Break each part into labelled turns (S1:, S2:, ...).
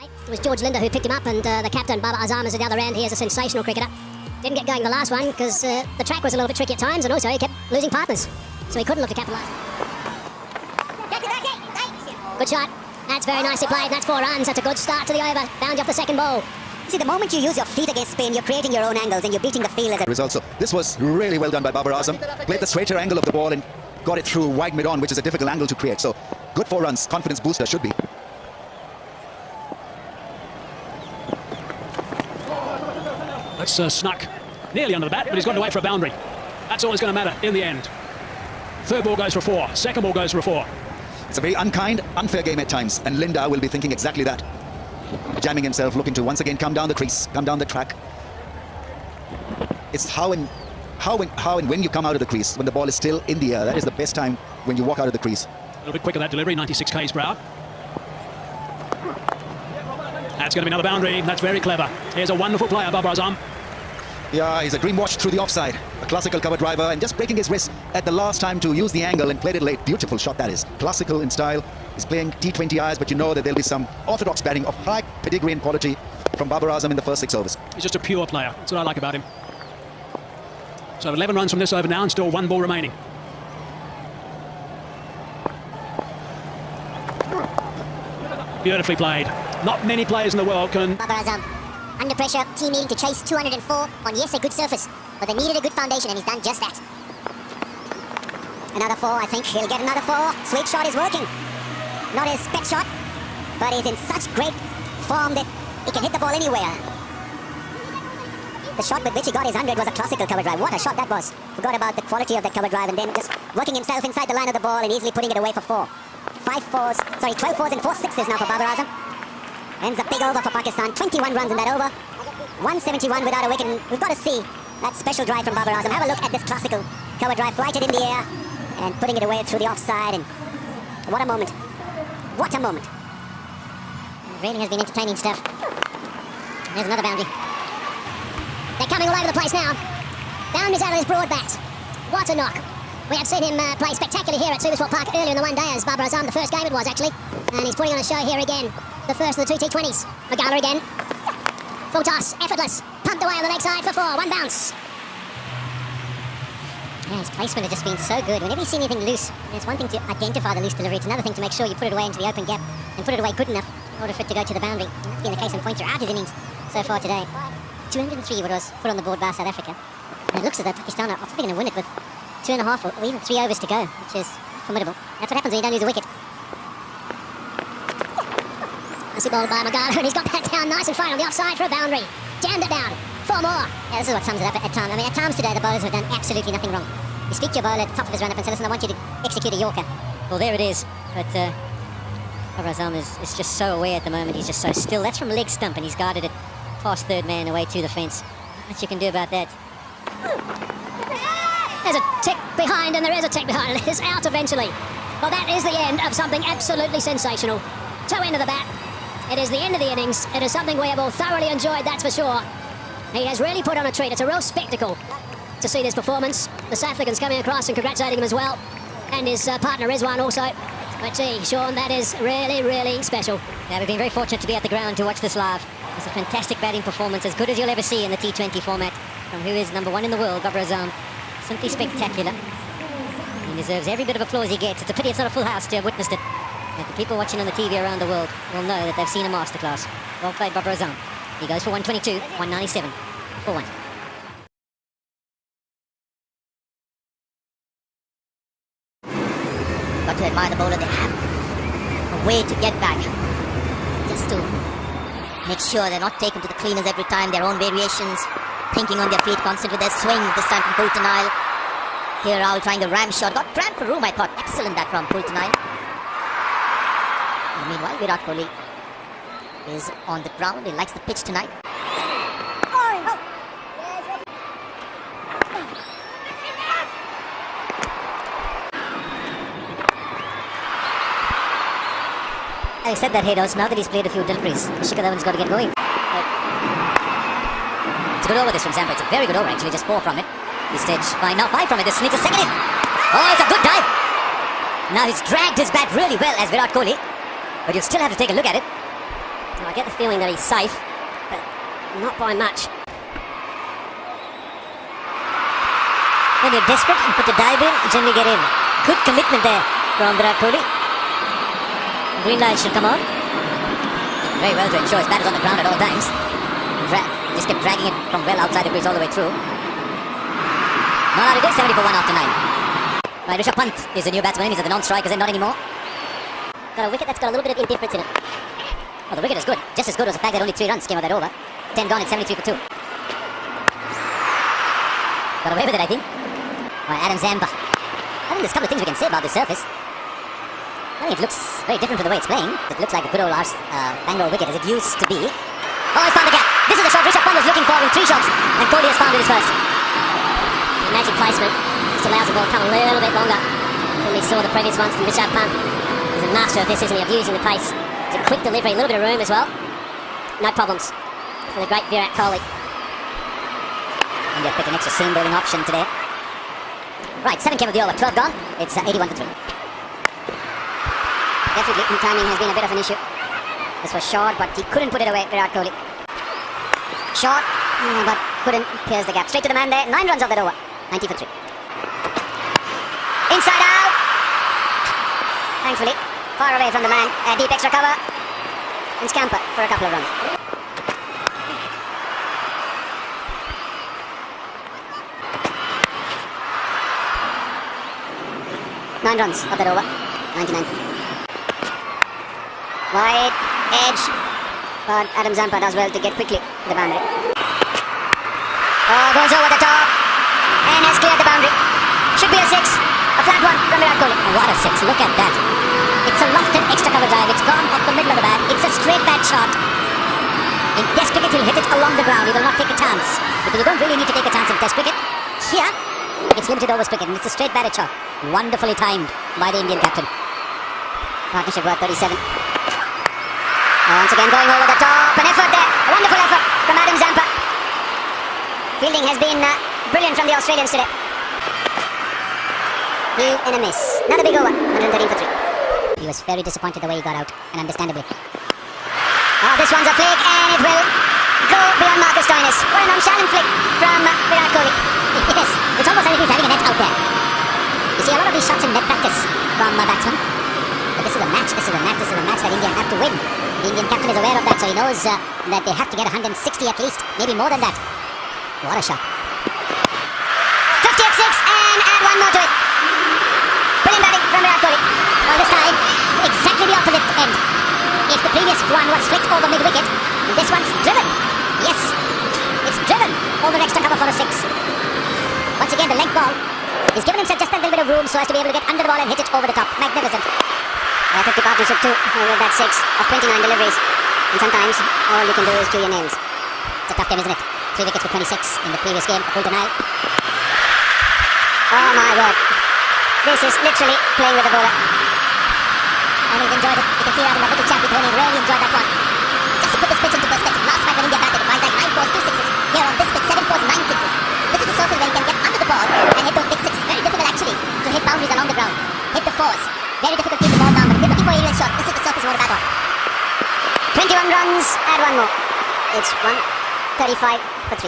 S1: It was George Linder who picked him up, and the captain, Babar AZAM, is at the other end. He is a sensational cricketer. Didn't get going the last one because the track was a little bit tricky at times, and also he kept losing partners, so he couldn't look to capitalise. Good shot. That's very nicely played, and that's 4 runs. That's a good start to the over. Bound off the second ball.
S2: See, the moment you use your feet against spin, you're creating your own angles and you're beating the field as a
S3: result. So this was really well done by Babar AZAM. Played the straighter angle of the ball and got it through wide mid-on, which is a difficult angle to create. So good 4 runs. Confidence booster should be.
S4: That's snuck nearly under the bat, but he's gone away for a boundary. That's all that's going to matter in the end. Third ball goes for 4. Second ball goes for a 4.
S3: It's a very unkind, unfair game at times, and Linda will be thinking exactly that. Jamming himself, looking to once again come down the crease, come down the track. It's how and when you come out of the crease, when the ball is still in the air. That is the best time when you walk out of the crease.
S4: A little bit quicker that delivery, 96 k's per hour. That's going to be another boundary. That's very clever. Here's a wonderful player, Babar AZAM.
S3: Yeah, he's a green watch through the offside. A classical cover driver, and just breaking his wrist at the last time to use the angle and played it late. Beautiful shot that is. Classical in style. He's playing T20 eyes, but you know that there'll be some orthodox batting of high pedigree and quality from Babar AZAM in the first 6 overs.
S4: He's just a pure player. That's what I like about him. So 11 runs from this over now and still 1 ball remaining. Beautifully played. Not many players in the world can...
S2: Babar AZAM, under pressure, team needing to chase 204 on, yes, a good surface, but they needed a good foundation, and he's done just that. Another 4, I think. He'll get another 4. Sweep shot is working. Not his pet shot, but he's in such great form that he can hit the ball anywhere. The shot with which he got his 100 was a classical cover drive. What a shot that was. Forgot about the quality of that cover drive, and then just working himself inside the line of the ball and easily putting it away for 4. 12 fours and 4 sixes now for Babar AZAM. Ends a big over for Pakistan. 21 runs in that over. 171 without a wicket. And we've got to see that special drive from Babar AZAM. Have a look at this classical cover drive, flighted in the air and putting it away through the offside. And what a moment. What a moment. It really has been entertaining stuff. There's another boundary. They're coming all over the place now. Boundaries out of his broad bat. What a knock. We have seen him play spectacularly here at Supersport Park earlier in the one day as Babar AZAM, the first game it was actually. And he's putting on a show here again. The first of the 2 T20s. Magala again. Full toss, effortless. Pumped away on the leg side for 4. 1 bounce. Yeah, his placement has just been so good. Whenever you see anything loose, it's one thing to identify the loose delivery. It's another thing to make sure you put it away into the open gap and put it away good enough in order for it to go to the boundary. And that's been the case in point throughout his innings so far today. 203 what was put on the board by South Africa. And it looks as though Pakistan are probably going to win it with 2.5 or even 3 overs to go, which is formidable. That's what happens when you don't lose a wicket. Nicely bowled by Magala, and he's got that down nice and fine on the offside for a boundary. Jammed it down. 4 more. Yeah, this is what sums it up at times. I mean, at times today, the bowlers have done absolutely nothing wrong. You speak to your bowler at the top of his run-up and say, listen, I want you to execute a Yorker. Well, there it is. But Babar AZAM is just so aware at the moment. He's just so still. That's from leg stump, and he's guarded it past third man away to the fence. Not much you can do about that.
S1: There's a tick behind, and there is a tick behind. It is out eventually. Well, that is the end of something absolutely sensational. Toe end of the bat. It is the end of the innings. It is something we have all thoroughly enjoyed, that's for sure. He has really put on a treat. It's a real spectacle to see this performance. The South Africans coming across and congratulating him as well. And his partner Rizwan also. But gee, Sean, that is really, really special.
S2: Yeah, we've been very fortunate to be at the ground to watch this live. It's a fantastic batting performance, as good as you'll ever see in the T20 format, from who is #1 in the world, Babar AZAM. Simply spectacular. He deserves every bit of applause he gets. It's a pity it's not a full house to have witnessed it. But the people watching on the TV around the world will know that they've seen a masterclass. Well played, Babar AZAM. He goes for 122, 197, for 1. Got to admire the bowler. They have a way to get back. Just to make sure they're not taken to the cleaners every time. Their own variations. Thinking on their feet, constantly with their swing. This time from Pultanile. Here Rahul trying the ram shot. Got cramped for room, I thought. Excellent that from Pultanile. And meanwhile, Virat KOHLI is on the ground. He likes the pitch tonight. Having said that, Haydos, now that he's played a few deliveries, Shikhar Dhawan's got to get going. It's a good over this from Zampa. It's a very good over actually, just 4 from it. He's stage 5 now, 5 from it. This needs a second in. Oh, it's a good dive. Now he's dragged his bat really well as Virat KOHLI, but you'll still have to take a look at it.
S1: I get the feeling that he's safe, but not by much.
S2: When you're desperate and put the dive in, you generally get in. Good commitment there from Virat Kohli. Green light should come on. Very well to ensure his bat is on the ground at all times. Just kept dragging it from well outside the crease all the way through. Not out it is, 70 for 1 after 9. Right, Rishabh Pant is the new batsman. He's at the non-strikers and not anymore. Got a wicket that's got a little bit of indifference in it. Oh, the wicket is good. Just as good as the fact that only 3 runs came out that over. 10 gone, it's 73 for 2. Got away with it, I think. Right, AZAM. I think there's a couple of things we can say about this surface. I think it looks very different from the way it's playing. It looks like a good old Bangalore wicket as it used to be. Oh, he's found the gap. This is the shot Rishabh Pant was looking for with 3 shots. And Kohli has found it his first.
S1: The magic placement just allows the ball to come a little bit longer than we saw the previous ones from Rishabh Pant. He's a master of this, isn't he, of using the pace. It's a quick delivery, a little bit of room as well. No problems for the great Virat Kohli.
S2: India picked an extra seam bowling option today. Right, 7 came of the over, 12 gone. It's 81 for 3.
S1: Definitely, timing has been a bit of an issue. This was short, but he couldn't put it away, Virat Kohli. Short, but couldn't pierce the gap. Straight to the man there, 9 runs off that over. 90 for 3. Inside out! Thankfully, far away from the man. A deep extra cover. And scamper for a couple of runs. Nine runs off that over. 99 for 3. Wide edge, but AZAM does well to get quickly to the boundary. Oh, goes over the top and has cleared the boundary. Should be a 6, a flat one from Virat Kohli.
S2: Oh, what a 6, look at that. It's a lofted extra cover drive, it's gone off the middle of the bat. It's a straight bat shot. In Test cricket, he'll hit it along the ground, he will not take a chance. Because you don't really need to take a chance in Test cricket. Here, it's limited overs cricket and it's a straight batted shot. Wonderfully timed by the Indian captain.
S1: Partnership worth 37. Once again going over the top, an effort there, a wonderful effort from AZAM. Fielding has been brilliant from the Australians today. Heel and a miss. Another big over, 113 for 3.
S2: He was very disappointed the way he got out, and understandably.
S1: Oh, this one's a flick and it will go beyond Marcus Stoinis. What a nonchalant flick from Virat Kohli.
S2: Yes, it's almost like he's having a net out there. You see a lot of these shots in net practice from batsmen. But this is a match that India have to win. The Indian captain is aware of that, so he knows that they have to get 160 at least, maybe more than that. What a shot.
S1: 50 at 6 and add 1 more to it. Brilliant batting from Virat Kohli.
S2: Well, this time, exactly the opposite end. If the previous one was flicked over mid-wicket, this one's driven. Yes, it's driven over extra cover for a 6. Once again, the leg ball. He's given himself just a little bit of room so as to be able to get under the ball and hit it over the top. Magnificent.
S1: 50 partnership too with that 6 of 29 deliveries. And sometimes all you can do is do your nails.
S2: It's a tough game, isn't it? 3 wickets for 26 in the previous game. Full denial.
S1: Oh my word. This is literally playing with the bowler.
S2: And he's enjoyed it. You can see that in the little champion Tony really enjoyed that one. Just to put this pitch into perspective, last night when India batted, Virat 9 fours, 2 sixes. Here on this pitch, 7 fours, 9 sixes. This is a surface where you can get under the ball and hit those big 6. Very difficult actually to hit boundaries along the ground. Hit the 4s. Very difficult to keep the ball down, but if you're looking for a aerial shot, this is the surface you want to bat on.
S1: 21 runs, add 1 more. It's 135 for 3.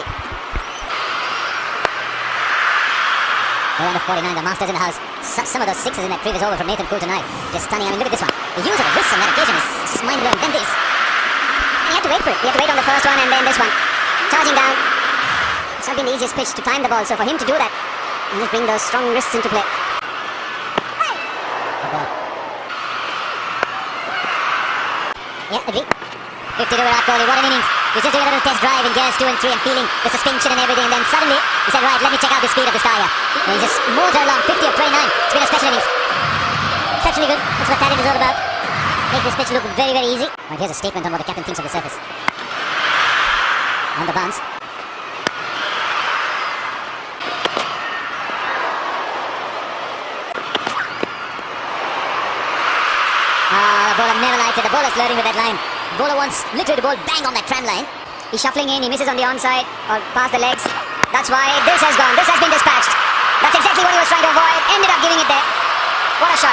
S2: Well, under 49, the masters in the house. Some of those 6s in that previous over from Nathan Cool tonight. Just stunning. I mean, look at this one. The use of the wrists on that occasion is just mind-blowing. Then this.
S1: He had to wait for it. He had to wait on the first one and then this one. Charging down. It's not been the easiest pitch to time the ball, so for him to do that and just bring those strong wrists into play.
S2: Yeah, agree. 50 to Virat Kohli. What an innings. He's just doing a little test drive in gears 2 and 3 and feeling the suspension and everything. And then suddenly he said, right, let me check out the speed of this guy here. And he just motored along 50 of 29. It's been a special innings. Exceptionally good. That's what talent is all about. Make this pitch look very, very easy. Right, here's a statement on what the captain thinks of the surface. On the bounce. The bowler never likes it. The bowler's flirting with that line. The bowler wants literally the ball bang on that tram line.
S1: He's shuffling in, he misses on the onside or past the legs. That's why this has gone. This has been dispatched. That's exactly what he was trying to avoid. Ended up giving it there. What a shot.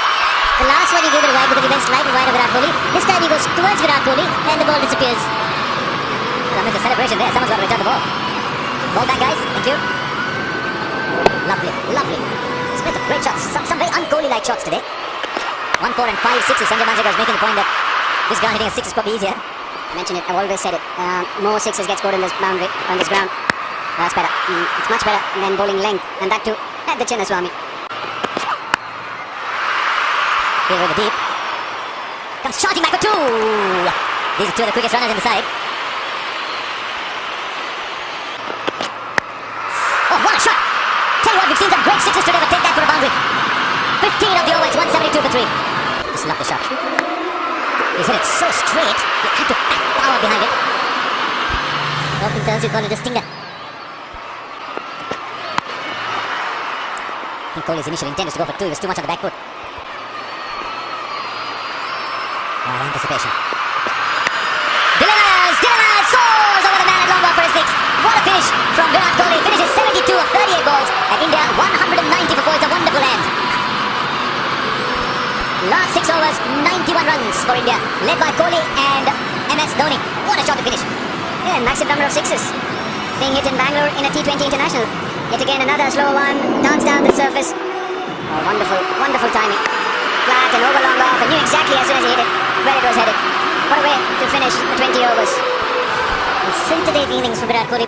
S2: The last one he gave it wide because he went slightly wide of Virat Kohli. This time he goes towards Virat Kohli and the ball disappears. Well, there's a celebration there. Someone's got to return the ball. Ball back, guys. Thank you. Lovely, lovely. Smith, great shots. Some very un-Kohli-like shots today. 1, 4 and 5 sixes. Sanjay Manjrekar was making the point that this ground hitting a 6 is probably easier. I mentioned it. I've always said it. More sixes get scored in this boundary, on this ground. That's better. It's much better than bowling length. And that too at the Chinnaswamy. Here with the deep. Comes shotting back for 2. These are 2 of the quickest runners in the side. Oh, what a shot! Tell you what, we've seen some great sixes today, but take that for a boundary. 15 of the over, it's 172 for 3. Just love the shot. He's hit it so straight, he had to pack power behind it. Often turns you call it a stinger. I think Kohli's initial intent was to go for 2, he was too much on the back foot. Anticipation. Delivers soars over the man at long ball for a 6. What a finish from Virat Kohli. Finishes 72 of 38 balls and India 190 for 4. It's a wonderful end. Last 6 overs, 91 runs for India, led by Kohli and MS Dhoni. What a shot to finish. Yeah, massive number of sixes being hit in Bangalore in a T20 international. Yet again another slow one, dance down the surface. Oh, wonderful, wonderful timing. Flat and over long off, and knew exactly as soon as he hit it where it was headed. What a way to finish the 20 overs. Scintillating innings for Virat Kohli.